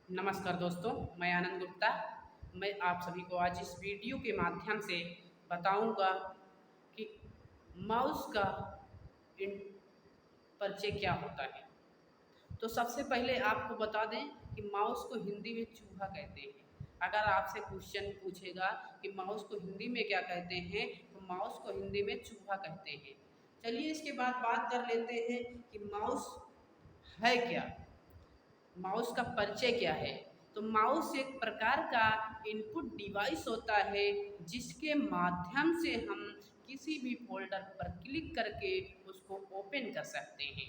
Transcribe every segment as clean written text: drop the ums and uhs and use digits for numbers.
नमस्कार दोस्तों, मैं आनंद गुप्ता। मैं आप सभी को आज इस वीडियो के माध्यम से बताऊंगा कि माउस का इन परिचय क्या होता है। तो सबसे पहले आपको बता दें कि माउस को हिंदी में चूहा कहते हैं। अगर आपसे क्वेश्चन पूछेगा कि माउस को हिंदी में क्या कहते हैं, तो माउस को हिंदी में चूहा कहते हैं। चलिए इसके बाद बात कर लेते हैं कि माउस है क्या, माउस का परिचय क्या है। तो माउस एक प्रकार का इनपुट डिवाइस होता है जिसके माध्यम से हम किसी भी फोल्डर पर क्लिक करके उसको ओपन कर सकते हैं।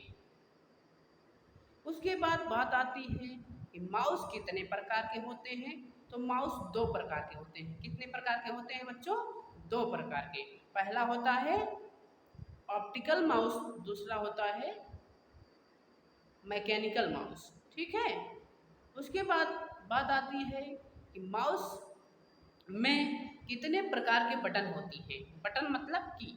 उसके बाद बात आती है कि माउस कितने प्रकार के होते हैं। तो माउस दो प्रकार के होते हैं। कितने प्रकार के होते हैं बच्चों? दो प्रकार के। पहला होता है ऑप्टिकल माउस, दूसरा होता है मैकेनिकल माउस। ठीक है। उसके बाद बात आती है कि माउस में कितने प्रकार के बटन होती हैं। बटन मतलब की,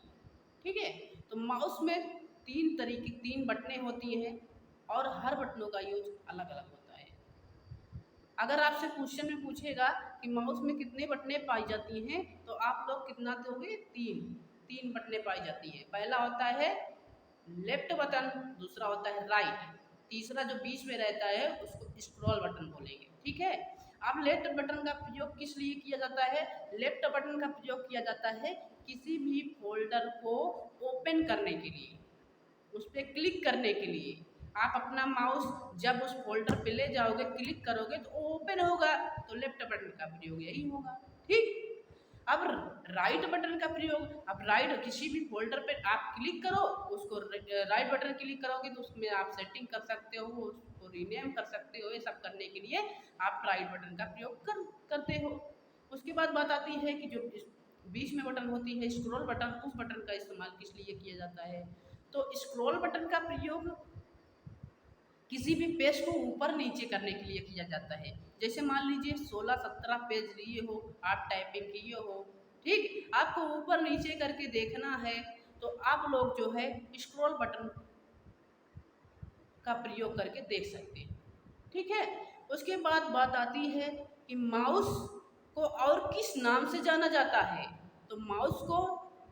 ठीक है। तो माउस में तीन बटनें होती हैं और हर बटनों का यूज अलग अलग होता है। अगर आपसे क्वेश्चन में पूछेगा कि माउस में कितने बटनें पाई जाती हैं, तो आप लोग कितना दोगे? तीन बटनें पाई जाती हैं। पहला होता है लेफ्ट बटन, दूसरा होता है राइट, तीसरा जो बीच में रहता है उसको स्क्रॉल बटन बोलेंगे। ठीक है। अब लेफ्ट बटन का प्रयोग किस लिए किया जाता है? लेफ्ट बटन का प्रयोग किया जाता है किसी भी फोल्डर को ओपन करने के लिए, उस पर क्लिक करने के लिए। आप अपना माउस जब उस फोल्डर पे ले जाओगे, क्लिक करोगे तो ओपन होगा, तो लेफ्ट बटन का प्रयोग यही होगा। ठीक। अब राइट बटन का प्रयोग, अब राइट किसी भी फोल्डर पे आप क्लिक करो, उसको राइट बटन क्लिक करोगे तो उसमें आप सेटिंग कर सकते हो, उसको रीनेम कर सकते हो। ये सब करने के लिए आप राइट बटन का प्रयोग करते हो। उसके बाद बात आती है कि जो बीच में बटन होती है स्क्रॉल बटन, उस बटन का इस्तेमाल किस लिए किया जाता है? तो स्क्रॉल बटन का प्रयोग किसी भी पेज को ऊपर नीचे करने के लिए किया जाता है। जैसे मान लीजिए 16-17 पेज लिए हो, आप टाइपिंग किए हो, ठीक, आपको ऊपर नीचे करके देखना है, तो आप लोग जो है स्क्रॉल बटन का प्रयोग करके देख सकते हैं। ठीक है। उसके बाद बात आती है कि माउस को और किस नाम से जाना जाता है। तो माउस को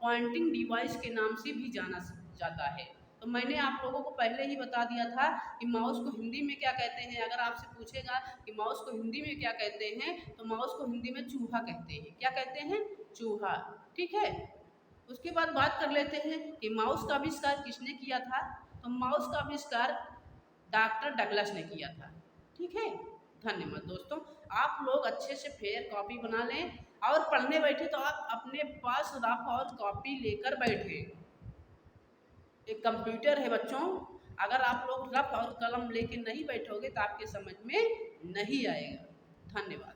पॉइंटिंग डिवाइस के नाम से भी जाना जाता है। तो मैंने आप लोगों को पहले ही बता दिया था कि माउस को हिंदी में क्या कहते हैं। अगर आपसे पूछेगा कि माउस को हिंदी में क्या कहते हैं, तो माउस को हिंदी में चूहा कहते हैं। क्या कहते हैं? चूहा। ठीक है। उसके बाद बात कर लेते हैं कि माउस का आविष्कार किसने किया था। तो माउस का आविष्कार डॉक्टर डगलस ने किया था। ठीक है। धन्यवाद दोस्तों। आप लोग अच्छे से फेयर कॉपी बना लें और पढ़ने बैठे तो आप अपने पास रफ और कॉपी लेकर बैठे। एक कंप्यूटर है बच्चों, अगर आप लोग रफ और कलम लेके नहीं बैठोगे तो आपके समझ में नहीं आएगा। धन्यवाद।